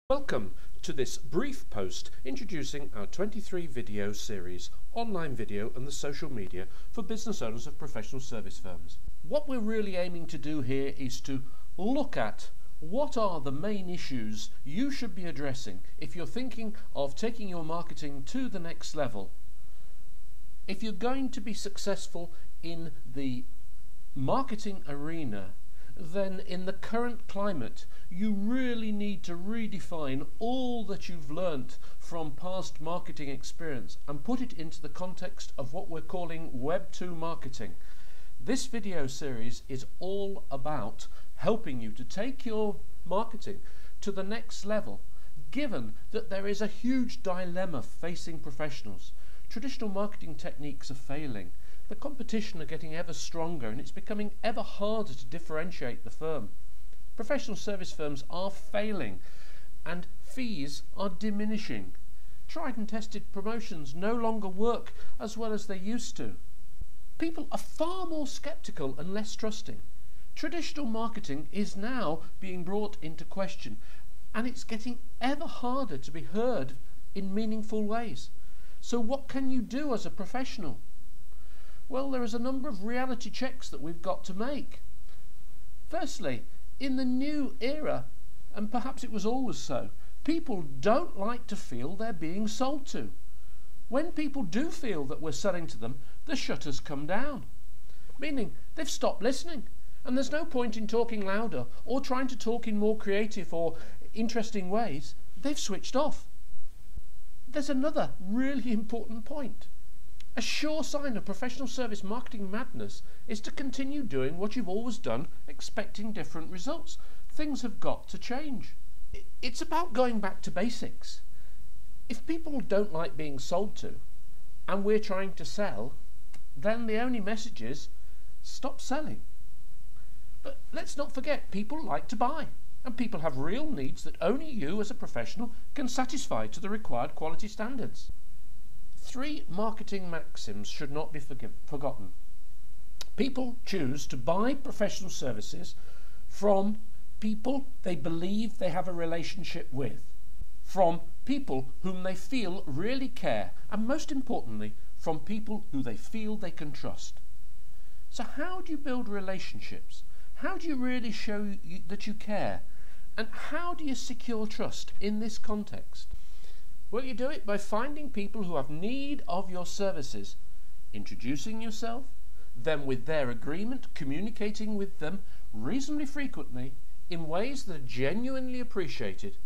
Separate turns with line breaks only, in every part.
Welcome to this brief post introducing our 23 video series, Online Video and the Social Media for Business Owners of Professional Service Firms. What we're really aiming to do here is to look at what are the main issues you should be addressing if you're thinking of taking your marketing to the next level. If you're going to be successful in the marketing arena, then in the current climate you really need to redefine all that you've learnt from past marketing experience and put it into the context of what we're calling Web 2 marketing. This video series is all about helping you to take your marketing to the next level, given that there is a huge dilemma facing professionals. Traditional marketing techniques are failing. The competition are getting ever stronger and it's becoming ever harder to differentiate the firm. Professional service firms are failing and fees are diminishing. Tried and tested promotions no longer work as well as they used to. People are far more sceptical and less trusting. Traditional marketing is now being brought into question and it's getting ever harder to be heard in meaningful ways. So what can you do as a professional? Well, there is a number of reality checks that we've got to make. Firstly, in the new era, and perhaps it was always so, people don't like to feel they're being sold to. When people do feel that we're selling to them, the shutters come down, meaning they've stopped listening, and there's no point in talking louder or trying to talk in more creative or interesting ways. They've switched off. There's another really important point. A sure sign of professional service marketing madness is to continue doing what you've always done, expecting different results. Things have got to change. It's about going back to basics. If people don't like being sold to, and we're trying to sell, then the only message is, stop selling. But let's not forget, people like to buy, and people have real needs that only you as a professional can satisfy to the required quality standards. 3 marketing maxims should not be forgotten. People choose to buy professional services from people they believe they have a relationship with, from people whom they feel really care, and most importantly, from people who they feel they can trust. So how do you build relationships? How do you really show that you care? And how do you secure trust in this context? Well, you do it by finding people who have need of your services, introducing yourself, then with their agreement communicating with them reasonably frequently in ways that are genuinely appreciated,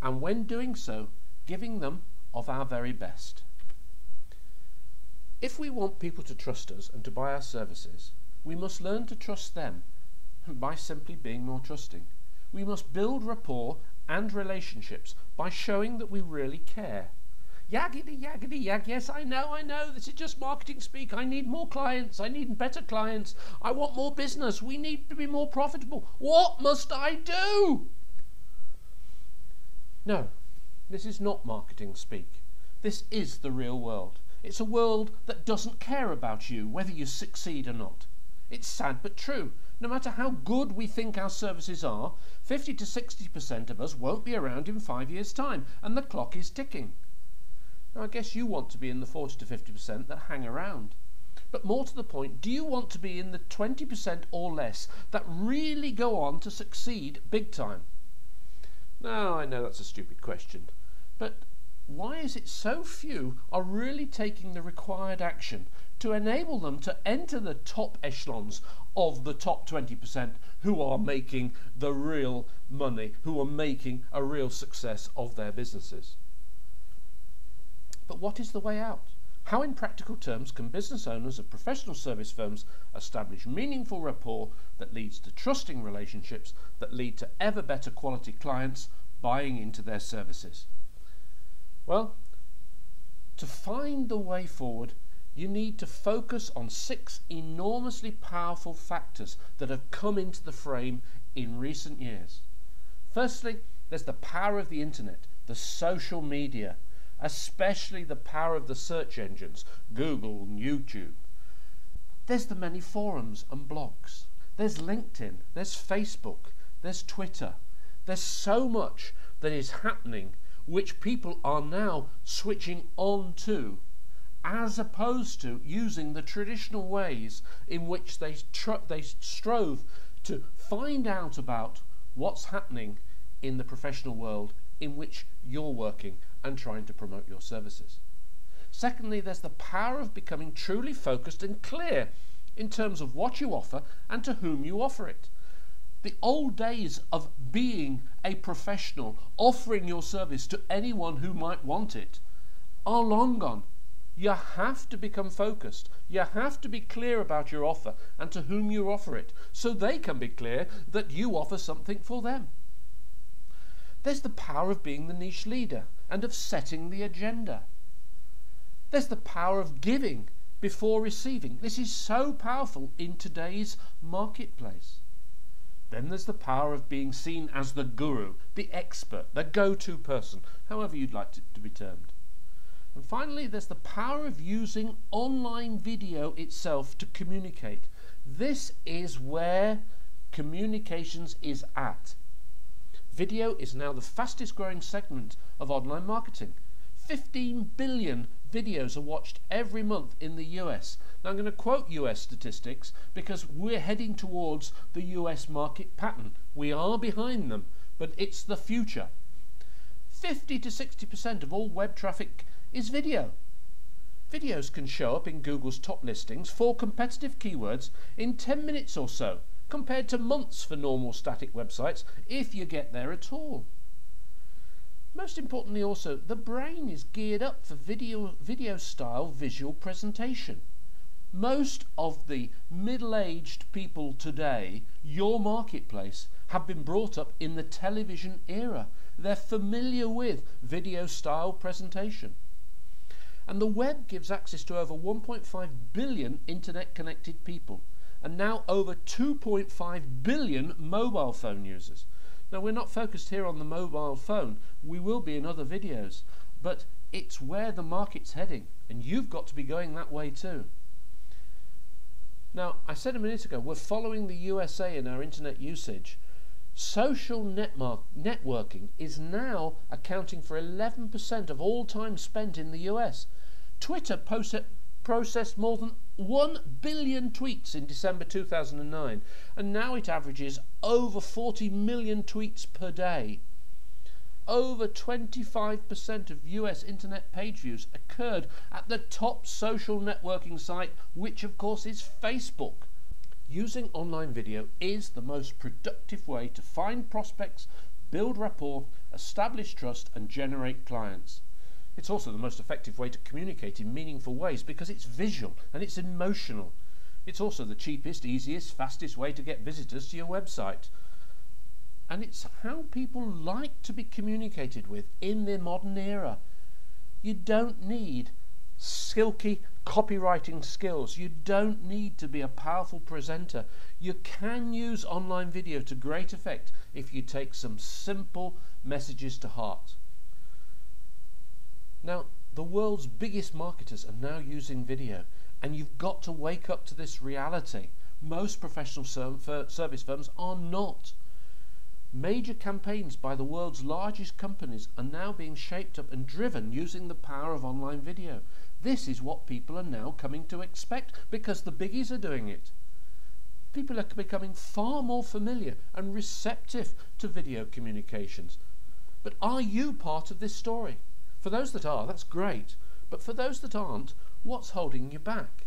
and when doing so, giving them of our very best. If we want people to trust us and to buy our services, we must learn to trust them by simply being more trusting. We must build rapport and relationships by showing that we really care. Yaggity yaggity yag, yes, I know, this is just marketing speak. I need more clients, I need better clients, I want more business, we need to be more profitable. What must I do? No, this is not marketing speak. This is the real world. It's a world that doesn't care about you, whether you succeed or not. It's sad but true. No matter how good we think our services are, 50 to 60% of us won't be around in 5 years' time, and the clock is ticking. Now, I guess you want to be in the 40 to 50% that hang around. But more to the point, do you want to be in the 20% or less that really go on to succeed big time? Now, I know that's a stupid question, but why is it so few are really taking the required action to enable them to enter the top echelons of the top 20% who are making the real money, who are making a real success of their businesses? But what is the way out? How in practical terms can business owners of professional service firms establish meaningful rapport that leads to trusting relationships that lead to ever better quality clients buying into their services? Well, to find the way forward, you need to focus on 6 enormously powerful factors that have come into the frame in recent years. Firstly, there's the power of the internet, the social media, especially the power of the search engines, Google and YouTube. There's the many forums and blogs. There's LinkedIn, there's Facebook, there's Twitter. There's so much that is happening, which people are now switching on to, as opposed to using the traditional ways in which they strove to find out about what's happening in the professional world in which you're working and trying to promote your services. Secondly, there's the power of becoming truly focused and clear in terms of what you offer and to whom you offer it. The old days of being a professional, offering your service to anyone who might want it, are long gone. You have to become focused. You have to be clear about your offer and to whom you offer it, so they can be clear that you offer something for them. There's the power of being the niche leader and of setting the agenda. There's the power of giving before receiving. This is so powerful in today's marketplace. Then there's the power of being seen as the guru, the expert, the go-to person, however you'd like it to be termed. And finally, there's the power of using online video itself to communicate. This is where communications is at. Video is now the fastest growing segment of online marketing. 15 billion videos are watched every month in the US. Now I'm going to quote US statistics because we're heading towards the US market pattern. We are behind them, but it's the future. 50 to 60% of all web traffic is video. Videos can show up in Google's top listings for competitive keywords in 10 minutes or so, compared to months for normal static websites, if you get there at all. Most importantly also, the brain is geared up for video style visual presentation. Most of the middle-aged people today, your marketplace, have been brought up in the television era. They're familiar with video style presentation. And the web gives access to over 1.5 billion internet connected people, and now over 2.5 billion mobile phone users. Now we're not focused here on the mobile phone, we will be in other videos, but it's where the market's heading, and you've got to be going that way too. Now, I said a minute ago, we're following the USA in our internet usage. Social networking is now accounting for 11% of all time spent in the US. Twitter processed more than 1 billion tweets in December 2009, and now it averages over 40 million tweets per day. Over 25% of US internet page views occurred at the top social networking site, which of course is Facebook. Using online video is the most productive way to find prospects, build rapport, establish trust and generate clients. It's also the most effective way to communicate in meaningful ways because it's visual and it's emotional. It's also the cheapest, easiest, fastest way to get visitors to your website. And it's how people like to be communicated with in the modern era. You don't need silky copywriting skills. You don't need to be a powerful presenter. You can use online video to great effect if you take some simple messages to heart. Now, the world's biggest marketers are now using video, and you've got to wake up to this reality. Most professional service firms are not. Major campaigns by the world's largest companies are now being shaped up and driven using the power of online video. This is what people are now coming to expect because the biggies are doing it. People are becoming far more familiar and receptive to video communications. But are you part of this story? For those that are, that's great. But for those that aren't, what's holding you back?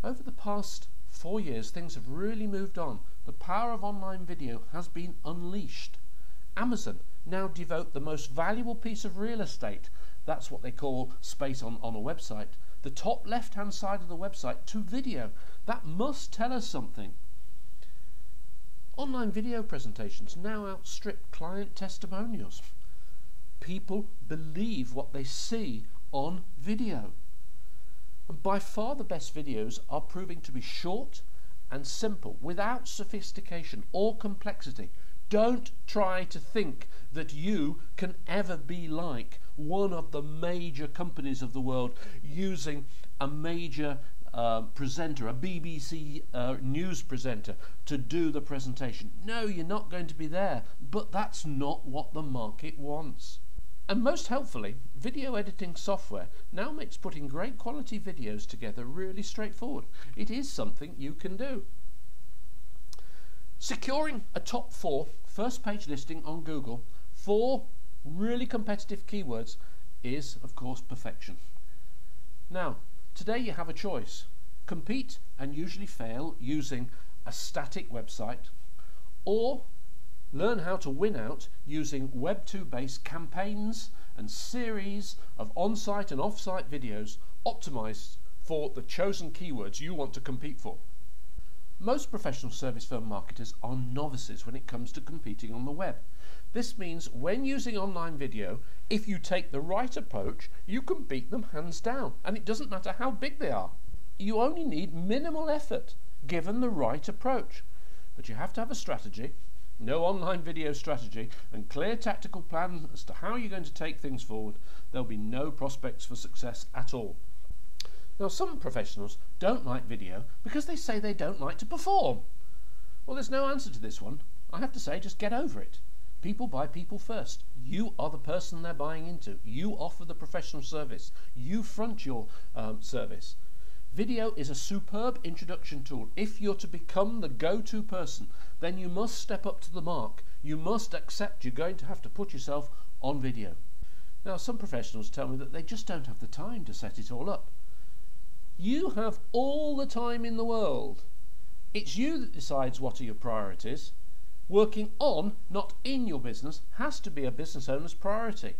Over the past 4 years, things have really moved on. The power of online video has been unleashed. Amazon now devote the most valuable piece of real estate, that's what they call space on a website, the top left-hand side of the website, to video. That must tell us something. Online video presentations now outstrip client testimonials. People believe what they see on video. And by far the best videos are proving to be short and simple, without sophistication or complexity. Don't try to think that you can ever be like one of the major companies of the world using a major presenter, a BBC news presenter, to do the presentation. No, you're not going to be there, but that's not what the market wants. And most helpfully, video editing software now makes putting great quality videos together really straightforward. It is something you can do. Securing a top 4 first page listing on Google for really competitive keywords is, of course, perfection. Now, today you have a choice. Compete and usually fail using a static website, or learn how to win out using Web 2 based campaigns and series of on-site and off-site videos optimized for the chosen keywords you want to compete for. Most professional service firm marketers are novices when it comes to competing on the web. This means when using online video, if you take the right approach, you can beat them hands down, and it doesn't matter how big they are. You only need minimal effort given the right approach. But you have to have a strategy, no online video strategy, and clear tactical plan as to how you're going to take things forward. There'll be no prospects for success at all. Now, some professionals don't like video because they say they don't like to perform. Well, there's no answer to this one. I have to say, just get over it. People buy people first. You are the person they're buying into. You offer the professional service. You front your service. Video is a superb introduction tool. If you're to become the go-to person, then you must step up to the mark. You must accept you're going to have to put yourself on video. Now, some professionals tell me that they just don't have the time to set it all up. You have all the time in the world. It's you that decides what are your priorities. Working on, not in your business, has to be a business owner's priority.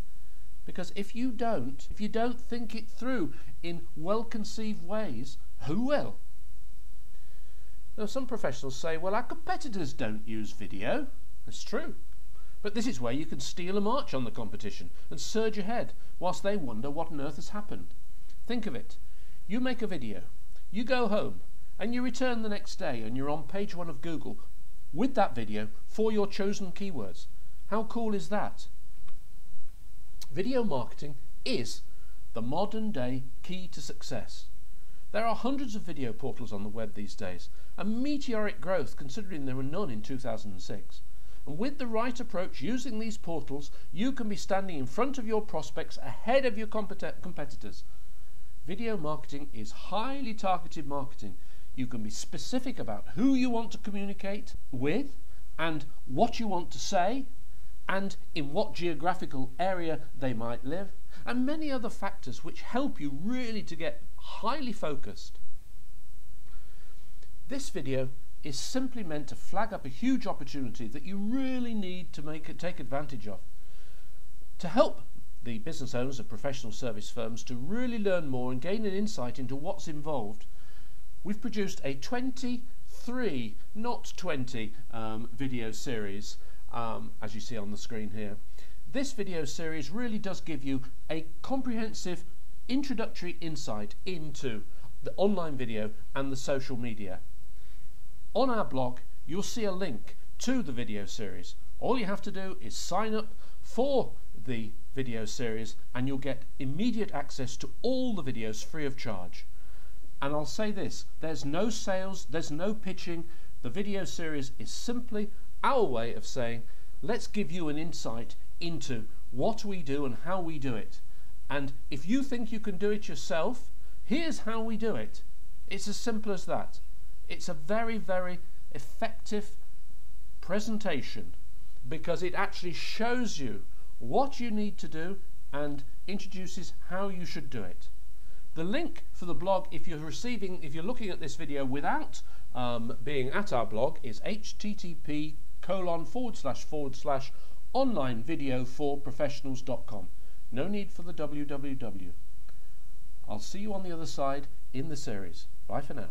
Because if you don't think it through in well-conceived ways, who will? Now, some professionals say, well, our competitors don't use video. That's true. But this is where you can steal a march on the competition and surge ahead whilst they wonder what on earth has happened. Think of it. You make a video, you go home, and you return the next day and you're on page 1 of Google with that video for your chosen keywords. How cool is that? Video marketing is the modern day key to success. There are hundreds of video portals on the web these days, a meteoric growth considering there were none in 2006. And with the right approach using these portals, you can be standing in front of your prospects ahead of your competitors. Video marketing is highly targeted marketing. You can be specific about who you want to communicate with and what you want to say and in what geographical area they might live, and many other factors which help you really to get highly focused. This video is simply meant to flag up a huge opportunity that you really need to take advantage of. To help the business owners of professional service firms to really learn more and gain an insight into what's involved, we've produced a 23, not 20, video series, as you see on the screen here. This video series really does give you a comprehensive introductory insight into the online video and the social media. On our blog, you'll see a link to the video series. All you have to do is sign up for the video series and you'll get immediate access to all the videos free of charge. And I'll say this, there's no sales, there's no pitching. The video series is simply our way of saying, let's give you an insight into what we do and how we do it. And if you think you can do it yourself, here's how we do it. It's as simple as that. It's a very, very effective presentation because it actually shows you what you need to do and introduces how you should do it. The link for the blog, if you're looking at this video without being at our blog, is http://onlinevideoforprofessionals.com. No need for the www. I'll see you on the other side in the series. Bye for now.